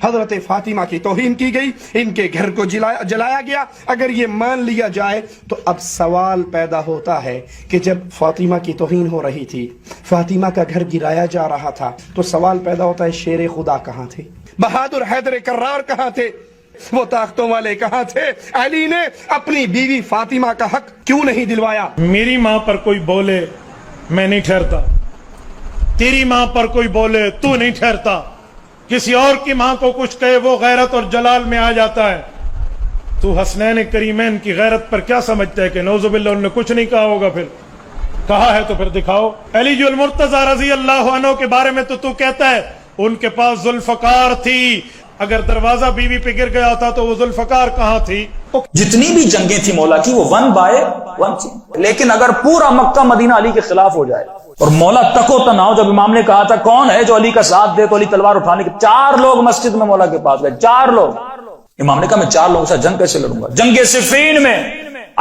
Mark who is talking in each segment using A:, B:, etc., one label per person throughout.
A: حضرت فاطمہ کی توہین کی گئی، ان کے گھر کو جلایا گیا۔ اگر یہ مان لیا جائے تو اب سوال پیدا ہوتا ہے کہ جب فاطمہ کی توہین ہو رہی تھی، فاطمہ کا گھر گرایا جا رہا تھا، تو سوال پیدا ہوتا ہے شیر خدا کہاں تھے؟ بہادر حیدر کرار کہاں تھے؟ وہ طاقتوں والے کہاں تھے؟ علی نے اپنی بیوی فاطمہ کا حق کیوں نہیں دلوایا؟
B: میری ماں پر کوئی بولے میں نہیں ٹھہرتا، تیری ماں پر کوئی بولے تو نہیں ٹھہرتا، کسی اور کی ماں کو کچھ کہے وہ غیرت اور جلال میں آ جاتا ہے۔ تو حسنین کریمین کی غیرت پر کیا سمجھتا ہے کہ نعوذ باللہ انہوں نے کچھ نہیں کہا ہوگا؟ پھر کہا ہے تو پھر دکھاؤ۔ علی جو المرتضی رضی اللہ عنہ کے بارے میں تو کہتا ہے ان کے پاس ذوالفقار تھی، اگر دروازہ بیوی پہ گر گیا تھا تو وہ ذوالفقار کہاں تھی؟
C: جتنی بھی جنگیں تھی مولا کی وہ 1 by 1 تھی، لیکن اگر پورا مکہ مدینہ علی کے خلاف ہو جائے اور مولا تک و تنہا، جب امام نے کہا تھا کون ہے جو علی کا ساتھ دے تو علی تلوار اٹھانے کے 4 لوگ مسجد میں مولا کے پاس گئے، 4 لوگ۔ امام نے کہا میں 4 لوگوں سے جنگ کیسے لڑوں گا؟ جنگ صفین میں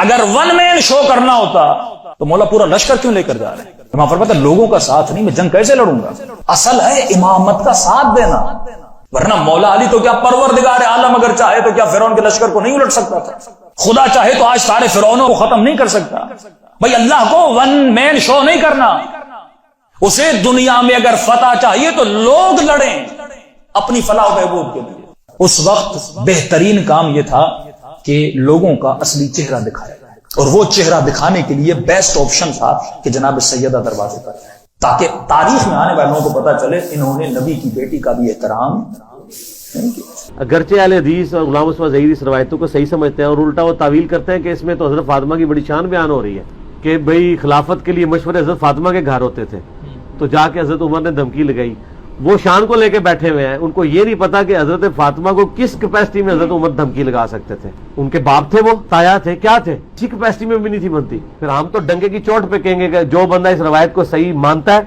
C: اگر 1 مین شو کرنا ہوتا تو مولا پورا لشکر کیوں لے کر جا رہے ہیں؟ امام فرماتا لوگوں کا ساتھ نہیں، میں جنگ کیسے لڑوں گا؟ اصل ہے امامت کا ساتھ دینا، ورنہ مولا علی تو کیا پروردگار عالم اگر چاہے تو کیا فرعون کے لشکر کو نہیں الٹ سکتا تھا؟ خدا چاہے تو آج سارے فرعونوں کو ختم نہیں کر سکتا۔ بھائی اللہ کو 1 مین شو نہیں کرنا، اسے دنیا میں اگر فتح چاہیے تو لوگ لڑیں اپنی فلاح و بہبود کے لیے۔ اس وقت بہترین کام یہ تھا کہ لوگوں کا اصلی چہرہ دکھایا جائے، اور وہ چہرہ دکھانے کے لیے بیسٹ آپشن تھا کہ جناب سیدہ دروازے پر جائے، تاکہ تاریخ میں آنے والوں کو پتا چلے انہوں نے نبی کی بیٹی کا بھی احترام نہیں کیا۔
D: اگرچہ اہل حدیث اور غلام عثمان ظہیری اس روایتوں کو صحیح سمجھتے ہیں اور الٹا وہ تعویل کرتے ہیں کہ اس میں تو حضرت فاطمہ کی بڑی شان بیان ہو رہی ہے کہ بھئی خلافت کے لیے مشورے حضرت فاطمہ کے گھر ہوتے تھے، تو جا کے حضرت عمر نے دھمکی لگائی۔ وہ شان کو لے کے بیٹھے ہوئے ہیں، ان کو یہ نہیں پتا کہ حضرت فاطمہ کو کس کیپیسٹی میں حضرت عمر دھمکی لگا سکتے تھے۔ ان کے باپ تھے، وہ تایا تھے، کیا تھے، اسی کیپیسٹی میں بھی نہیں تھی بنتی۔ پھر ہم تو ڈنگے کی چوٹ پہ کہیں گے کہ جو بندہ اس روایت کو صحیح مانتا ہے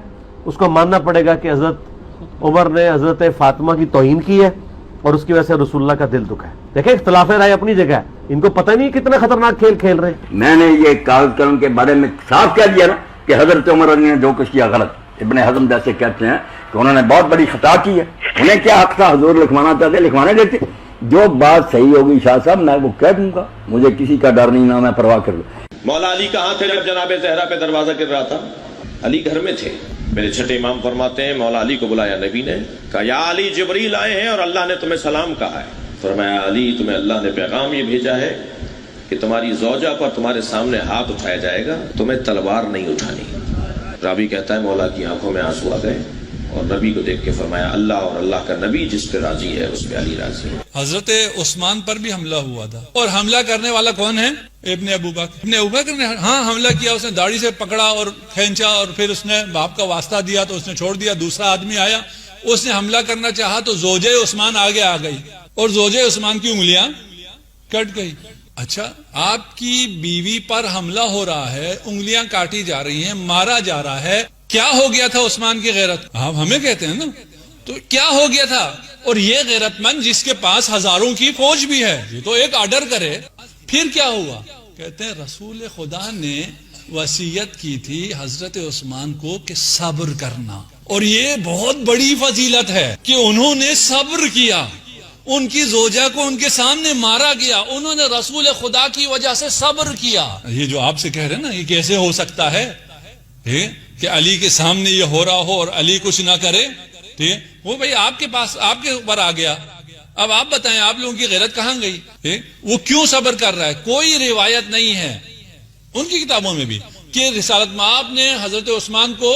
D: اس کو ماننا پڑے گا کہ حضرت عمر نے حضرت فاطمہ کی توہین کی ہے اور اس کی وجہ سے رسول اللہ کا دل دکھا ہے۔ دیکھیں اختلاف رائے اپنی جگہ ہے، ان کو پتہ نہیں کتنا خطرناک کھیل کھیل رہے ہیں۔
E: میں نے یہ کاغذ قلم کے بارے میں صاف کہہ دیا نا کہ حضرت عمر نے جو کچھ کیا غلط۔ ابن حزم جیسے کہتے ہیں کہ انہوں نے بہت بڑی خطا کی ہے، انہیں کیا حق تھا؟ حضور لکھوانا چاہتے لکھوانے دیتے۔ جو بات صحیح ہوگی شاہ صاحب میں وہ کہہ دوں گا، مجھے کسی کا ڈر نہیں، نہ میں پرواہ کر لوں۔
F: مولا علی کہاں تھے جب جناب زہرا پہ دروازہ گر رہا تھا؟ علی گھر میں تھے۔ میرے چھٹے امام فرماتے ہیں مولا علی کو بلایا نبی نے، کہا یا علی جبریل آئے ہیں اور اللہ نے تمہیں سلام کہا ہے۔ فرمایا علی تمہیں اللہ نے پیغام یہ بھیجا ہے کہ تمہاری زوجہ پر تمہارے سامنے ہاتھ اٹھایا جائے گا، تمہیں تلوار نہیں اٹھانی۔ راوی کہتا ہے مولا کی آنکھوں میں آنسو آ گئے اور نبی کو دیکھ کے فرمایا اللہ اور اللہ کا نبی جس پہ راضی ہے اس پہ علی راضی ہے۔
G: حضرت عثمان پر بھی حملہ ہوا تھا، اور حملہ کرنے والا کون ہے؟ ابن ابو بکر نے حملہ کیا، اس نے داڑھی سے پکڑا اور کھینچا اور پھر اس نے باپ کا واسطہ دیا تو اس نے چھوڑ دیا۔ دوسرا آدمی آیا، اس نے حملہ کرنا چاہا تو زوجہ عثمان آگے آ گئی اور زوجہ عثمان کی انگلیاں کٹ گئی۔ اچھا، آپ کی بیوی پر حملہ ہو رہا ہے، انگلیاں کاٹی جا رہی ہیں، مارا جا رہا ہے، کیا ہو گیا تھا عثمان کی غیرت؟ آپ ہمیں کہتے ہیں نا، تو کیا ہو گیا تھا؟ اور یہ غیرت مند جس کے پاس ہزاروں کی فوج بھی ہے، یہ تو ایک آرڈر کرے، پھر کیا ہوا؟ کہتے ہیں رسول خدا نے وصیت کی تھی حضرت عثمان کو کہ صبر کرنا، اور یہ بہت بڑی فضیلت ہے کہ انہوں نے صبر کیا، ان کی زوجہ کو ان کے سامنے مارا گیا، انہوں نے رسول خدا کی وجہ سے صبر کیا۔ یہ جو آپ سے کہہ رہے ہیں نا، یہ کیسے ہو سکتا ہے کہ علی کے سامنے یہ ہو رہا ہو اور علی کچھ نہ کرے؟ ٹھیک، وہ بھائی آپ کے پاس آپ کے اوپر آ گیا، اب آپ بتائیں آپ لوگوں کی غیرت کہاں گئی؟ وہ کیوں صبر کر رہا ہے؟ کوئی روایت نہیں ہے ان کی کتابوں میں بھی کہ رسالت مآب نے حضرت عثمان کو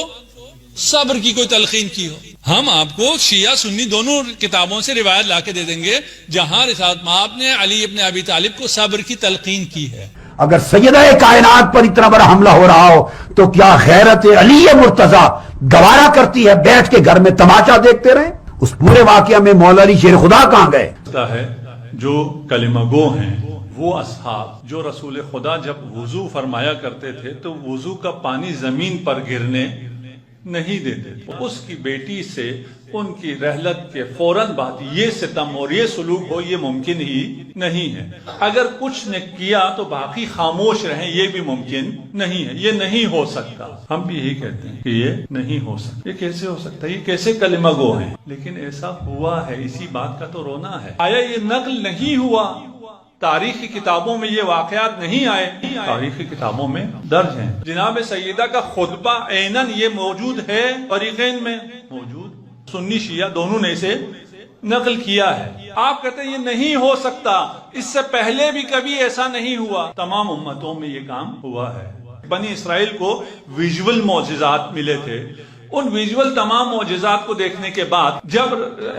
G: صبر کی کوئی تلقین کی ہو۔ ہم آپ کو شیعہ سنی دونوں کتابوں سے روایت لا کے دے دیں گے جہاں رسالت مآب نے علی ابن ابی طالب کو صبر کی تلقین کی ہے۔
H: اگر سیدہ کائنات پر اتنا بڑا حملہ ہو رہا ہو تو کیا غیرت علی مرتضی گوارا کرتی ہے بیٹھ کے گھر میں تماشا دیکھتے رہیں؟ اس پورے واقعہ میں مولا علی شیر خدا کہاں گئے؟
I: ہے جو کلمہ گو ہیں وہ اصحاب جو رسول خدا جب وضو فرمایا کرتے تھے تو وضو کا پانی زمین پر گرنے نہیں دیتے تھے، اس کی بیٹی سے ان کی رحلت کے فوراً بعد یہ ستم اور یہ سلوک ہو، یہ ممکن ہی نہیں ہے۔ اگر کچھ نے کیا تو باقی خاموش رہیں، یہ بھی ممکن نہیں ہے، یہ نہیں ہو سکتا۔ ہم بھی یہی کہتے ہیں کہ یہ نہیں ہو سکتا۔ یہ کیسے ہو سکتا ہے؟ یہ کیسے کلمہ گو ہیں؟ لیکن ایسا ہوا ہے، اسی بات کا تو رونا ہے۔ آیا یہ نقل نہیں ہوا؟ تاریخی کتابوں میں یہ واقعات نہیں آئے؟ تاریخی کتابوں میں درج ہیں۔ جناب سیدہ کا خطبہ عیناً یہ موجود ہے، فریقین میں موجود، سنی شیعہ دونوں نے اسے نقل کیا ہے۔ آپ کہتے ہیں یہ نہیں ہو سکتا، اس سے پہلے بھی کبھی ایسا نہیں ہوا۔ تمام امتوں میں یہ کام ہوا ہے۔ بنی اسرائیل کو ویژول معجزات ملے تھے، ان ویژول تمام معجزات کو دیکھنے کے بعد جب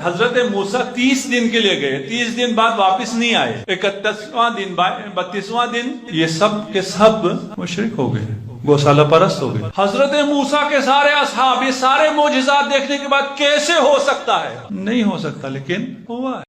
I: حضرت موسیٰ 30 دن کے لیے گئے، 30 دن بعد واپس نہیں آئے، 31واں دن 32واں دن یہ سب کے سب مشرک ہو گئے، گوسالہ پرست ہو گئے۔ حضرت موسیٰ کے سارے اصحاب یہ سارے معجزات دیکھنے کے بعد کیسے ہو سکتا ہے؟ نہیں ہو سکتا، لیکن ہوا ہے۔